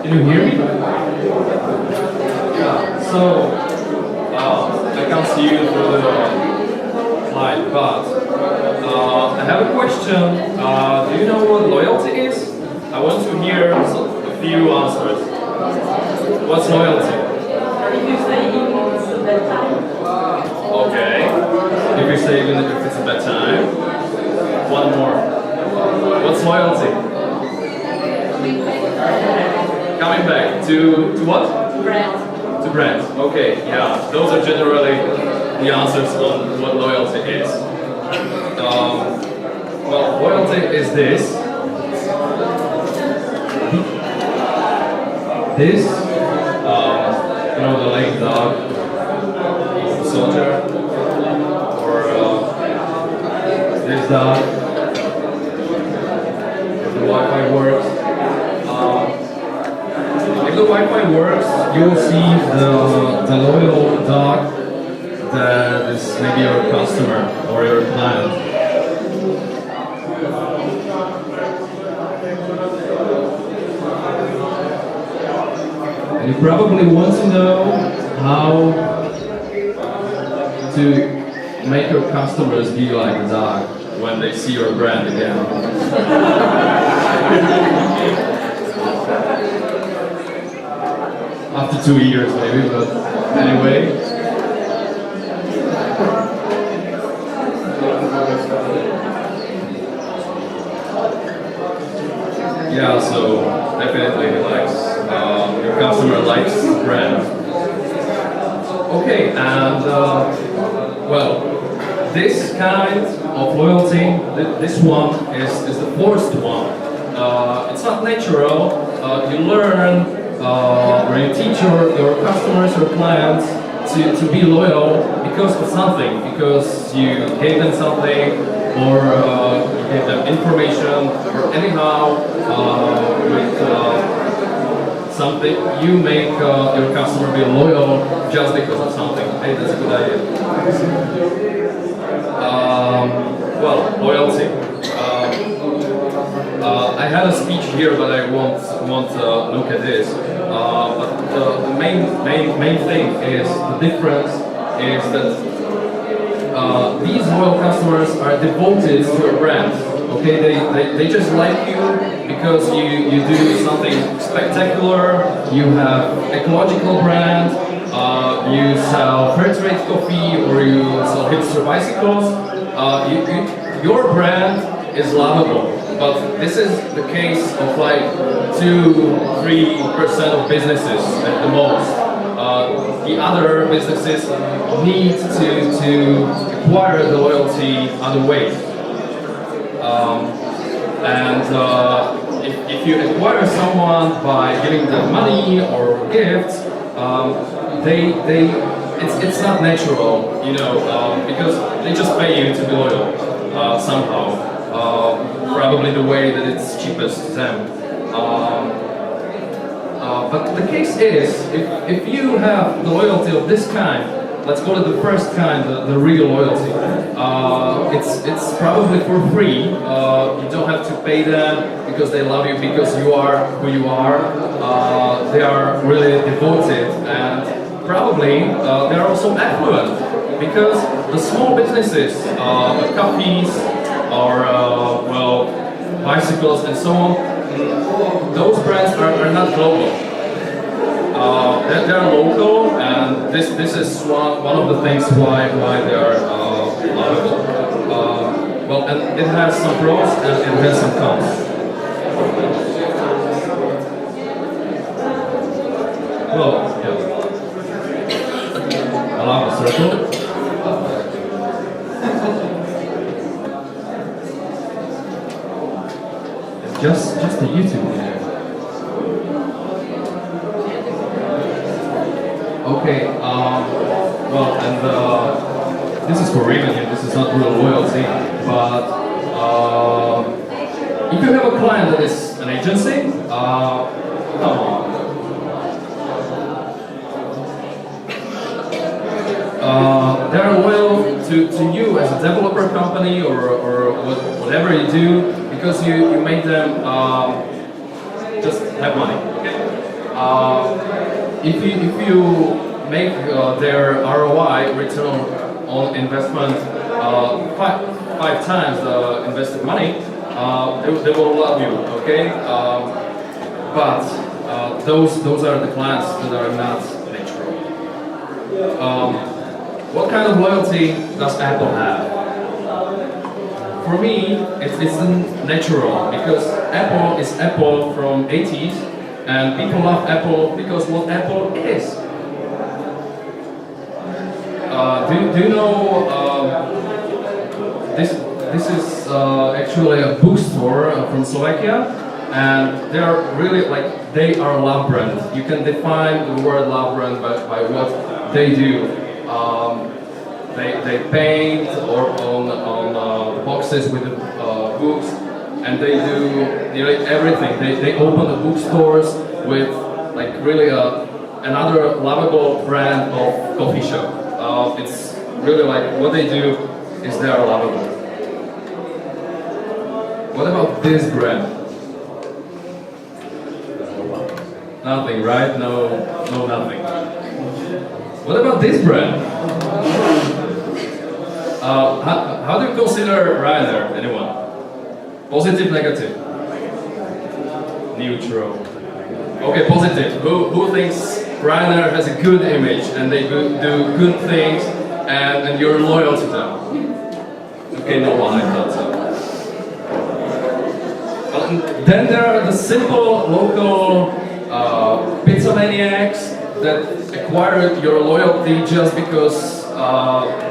Can you hear me? So, I can't see you through the slide, but I have a question. Do you know what loyalty is? I want to hear a few answers. What's loyalty? If you say it's a bad time. Okay. If you say even if it's a bad time. One more. What's loyalty? Coming back to what? Brand. To brand. Okay, yeah. Those are generally the answers on what loyalty is. Well, loyalty is this. This, the lame dog, the soldier, or this dog, if the Wi-Fi works. If the Wi-Fi works, you will see the loyal dog that is maybe your customer or your client. And you probably want to know how to make your customers be like a dog when they see your brand again. After 2 years maybe, but anyway. Yeah, so definitely your customer likes the brand. Okay, and well, this kind of loyalty, this one is the forced one. It's not natural. You learn or you teach your customers, your clients to be loyal because of something, because you gave them something, or you gave them information, or anyhow with something you make your customer be loyal just because of something. Hey, that's a good idea. Well, loyalty. I had a speech here, but I won't look at this. But the main thing is the difference is that these loyal customers are devoted to your brand. Okay, they just like you because you do something spectacular. You have ecological brand. You sell fair trade coffee, or you sell hipster bicycles. Your brand is lovable. But this is the case of like 2-3% of businesses at the most. The other businesses need to acquire the loyalty other ways. If you acquire someone by giving them money or gifts, it's not natural, because they just pay you to be loyal somehow. Probably the way that it's cheapest to them. But the case is, if you have the loyalty of this kind, let's call it the first kind, the real loyalty. It's probably for free. You don't have to pay them because they love you, because you are who you are. They are really devoted, and probably they are also affluent, because the small businesses, the coffees, or bicycles and so on, those brands are not global. They're local, and this is one of the things why they are lovable. Well, and it has some pros and it has some cons. Well, yeah. I love the circle. Just the YouTube video. Okay, well, and this is for revenue, this is not real loyalty, but if you have a client that is an agency, come on. They are loyal to you as a developer company or whatever you do, because you make them just have money. Okay? If you make their ROI, return on investment, five times the invested money, they will love you. Okay, but those are the clients that are not natural. What kind of loyalty does Apple have? For me, it's natural because Apple is Apple from 80s, and people love Apple because what Apple is. Do you know this is actually a bookstore from Slovakia, and they are really they are love brand. You can define the word love brand by what they do. They paint or on boxes with the books, and they do nearly everything. They open the bookstores with really another lovable brand of coffee shop. It's really what they do is they are lovable. What about this brand? Nothing, right? No, nothing. What about this brand? How do you consider Ryanair? Anyone? Positive, negative? Neutral. Okay, positive. Who thinks Ryanair has a good image and they do good things and you're loyal to them? Okay, no one, I thought so. Then there are the simple local pizza maniacs that acquire your loyalty just because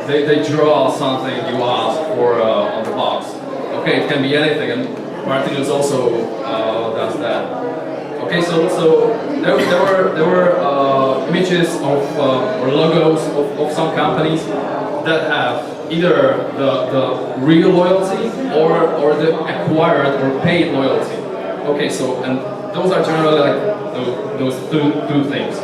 they draw something you ask for on the box. Okay, it can be anything, and Martinus also does that. Okay, so there were images of or logos of some companies that have either the real loyalty or the acquired or paid loyalty. Okay, so and those are generally those two things.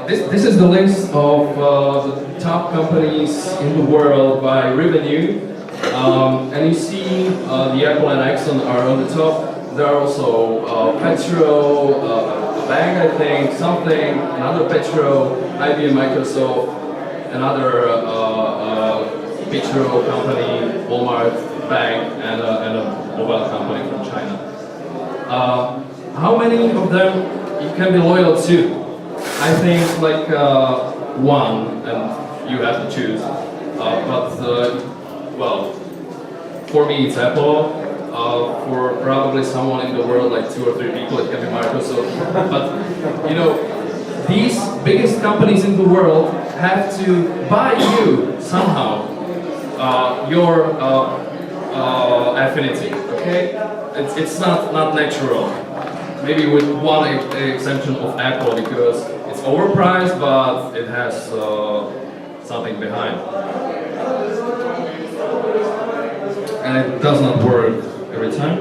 This is the list of the top companies in the world by revenue, and you see the Apple and Exxon are on the top. There are also Petro, a bank I think, something, another Petro, IBM, Microsoft, another Petro company, Walmart bank, and a mobile company from China. How many of them you can be loyal to? I think one, and you have to choose. Well, for me it's Apple. For probably someone in the world, 2 or 3 people, it can be Microsoft. But these biggest companies in the world have to buy you somehow your affinity. Okay, it's not natural. Maybe with one exception of Apple, because it's overpriced, but it has something behind. And it does not work every time.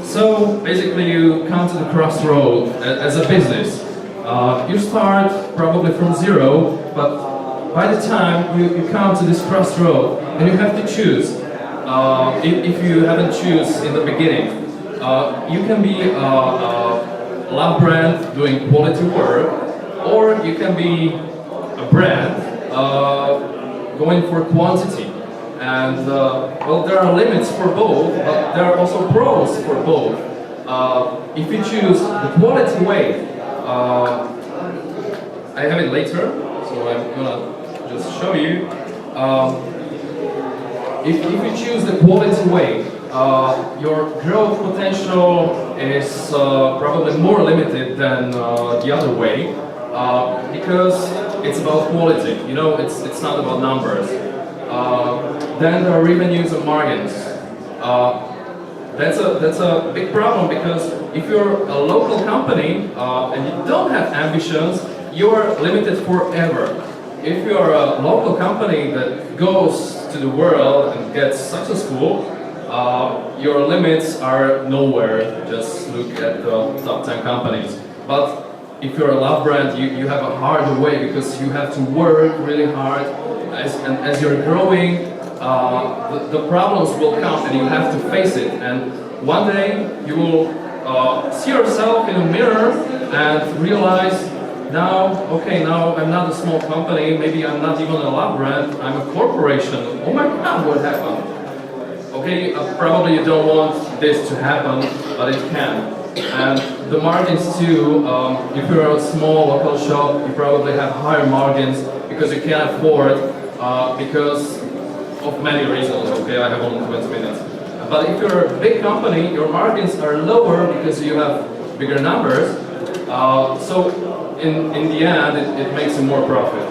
So basically you come to the crossroad as a business. You start probably from zero, but by the time you come to this crossroad and you have to choose, if you haven't choose in the beginning, you can be a love brand doing quality work, or you can be a brand going for quantity. And well, there are limits for both, but there are also pros for both. If you choose the quality way, I have it later, so I'm gonna just show you. If you choose the quality way, your growth potential is probably more limited than the other way, because it's about quality. You know, it's not about numbers. Then there are revenues and margins. That's a big problem, because if you're a local company and you don't have ambitions, you are limited forever. If you are a local company that goes to the world and gets successful, your limits are nowhere. Just look at the top 10 companies. But if you're a love brand, you have a harder way, because you have to work really hard. As you're growing, the problems will come and you have to face it. And one day you will see yourself in a mirror and realize now, okay, now I'm not a small company, maybe I'm not even a lab brand, I'm a corporation. Oh my God, what happened? Okay, probably you don't want this to happen, but it can. And the margins too, if you're a small local shop, you probably have higher margins because you can't afford, because of many reasons, okay, I have only 20 minutes. But if you're a big company, your margins are lower because you have bigger numbers, so in the end, it makes you more profit.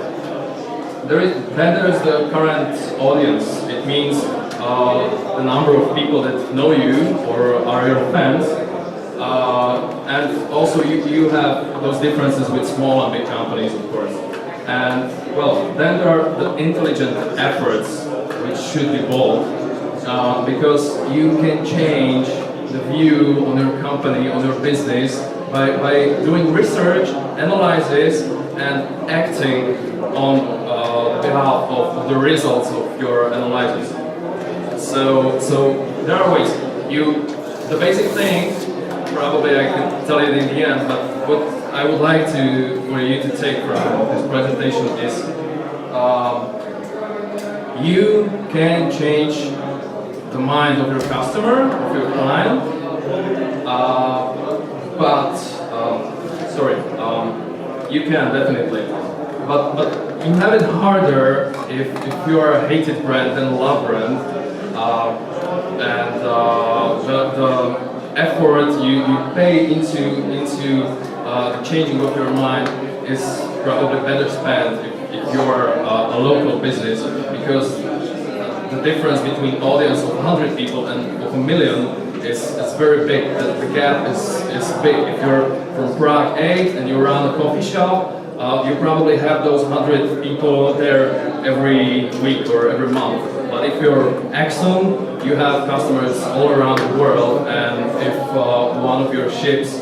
Then there's the current audience. It means the number of people that know you or are your fans. And also you have those differences with small and big companies, of course. And well, then there are the intelligent efforts, which should be bold, because you can change the view on your company, on your business, by doing research, analysis, and acting on behalf of the results of your analysis. So there are ways. The basic thing, probably I can tell you in the end, but what I would like for you to take from this presentation is you can change the mind of your customer, of your client, you can definitely, but you have it harder if you are a hated brand than a loved brand, and the effort you pay into the changing of your mind is probably better spent if you're a local business, because the difference between audience of 100 people and of 1 million is very big. The gap is big. If you're from Prague 8 and you run a coffee shop, you probably have those 100 people there every week or every month. But if you're Exxon, you have customers all around the world, and if one of your ships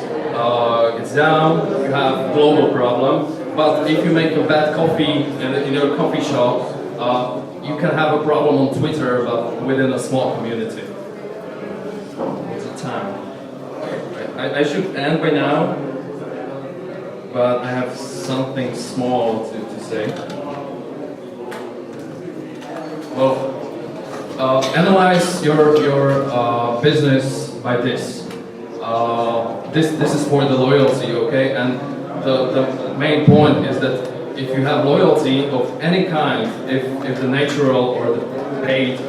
gets down, you have a global problem. But if you make a bad coffee in your coffee shop, you can have a problem on Twitter, but within a small community. What's the time? I should end by now, but I have something small to say. Well, analyze your business by this. This is for the loyalty, okay? And the main point is that if you have loyalty of any kind, if the natural or the paid,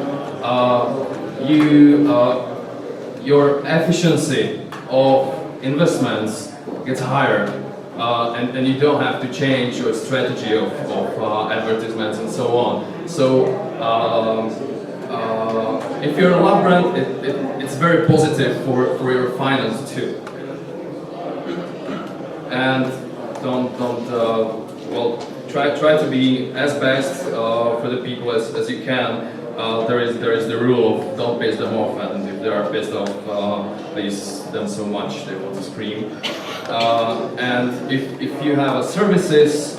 your efficiency of investments gets higher, and you don't have to change your strategy of advertisements and so on. So if you're a love brand, it's very positive for your finance too. And try to be as best for the people as you can. There is the rule of don't piss them off, and if they are pissed off, please them so much they want to scream. And if you have a services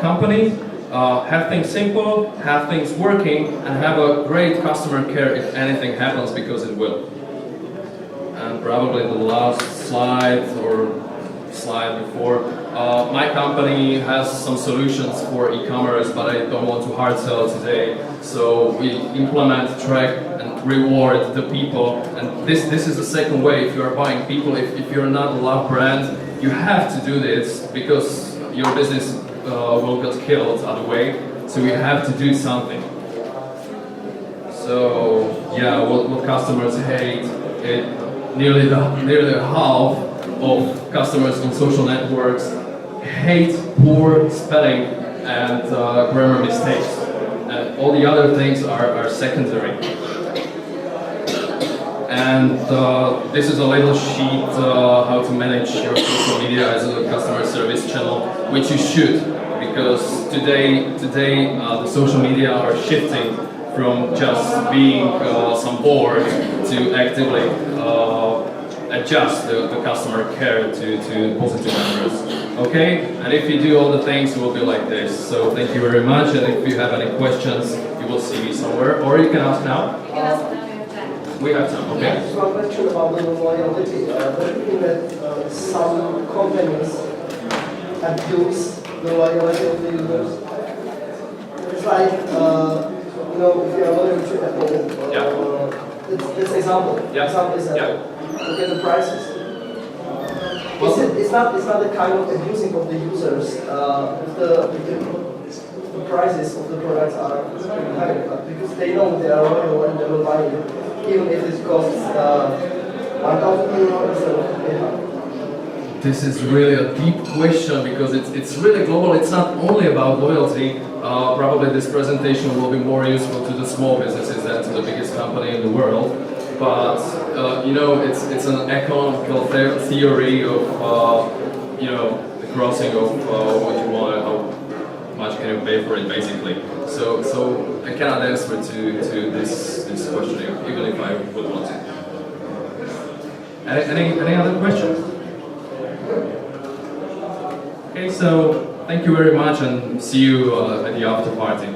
company, have things simple, have things working, and have a great customer care if anything happens, because it will. And probably the last slide or slide before. My company has some solutions for e-commerce, but I don't want to hard sell today. So we implement, track, and reward the people. And this is the second way. If you are buying people, if you're not a love brand, you have to do this because your business will get killed other way. So you have to do something. So yeah, what customers hate, nearly half of customers on social networks hate poor spelling and grammar mistakes, and all the other things are secondary. And this is a little sheet how to manage your social media as a customer service channel, which you should, because today the social media are shifting from just being some board to actively adjust the customer care to positive numbers. Okay? And if you do all the things, it will be like this. So thank you very much, and if you have any questions, you will see me somewhere, or you can ask now. You can ask now, we have time. We have time. Okay. Just one question about the loyalty. Don't you think that some companies abuse the loyalty of the users? It's like, you know, if you are loyal to Apple, this example. Example is Apple. Look at the prices. It's not the kind of abusing of the users. The prices of the products are pretty high, but because they know they are loyal and they will buy it, even if it costs 1,000 euros instead of 800. This is really a deep question because it's really global. It's not only about loyalty. Probably this presentation will be more useful to the small businesses than to the biggest company in the world. But you know, it's an economical theory of you know, the crossing of what you want, how much can you pay for it, basically. So I cannot answer to this question, even if I would want to. Any other questions? Okay, so thank you very much, and see you at the after party.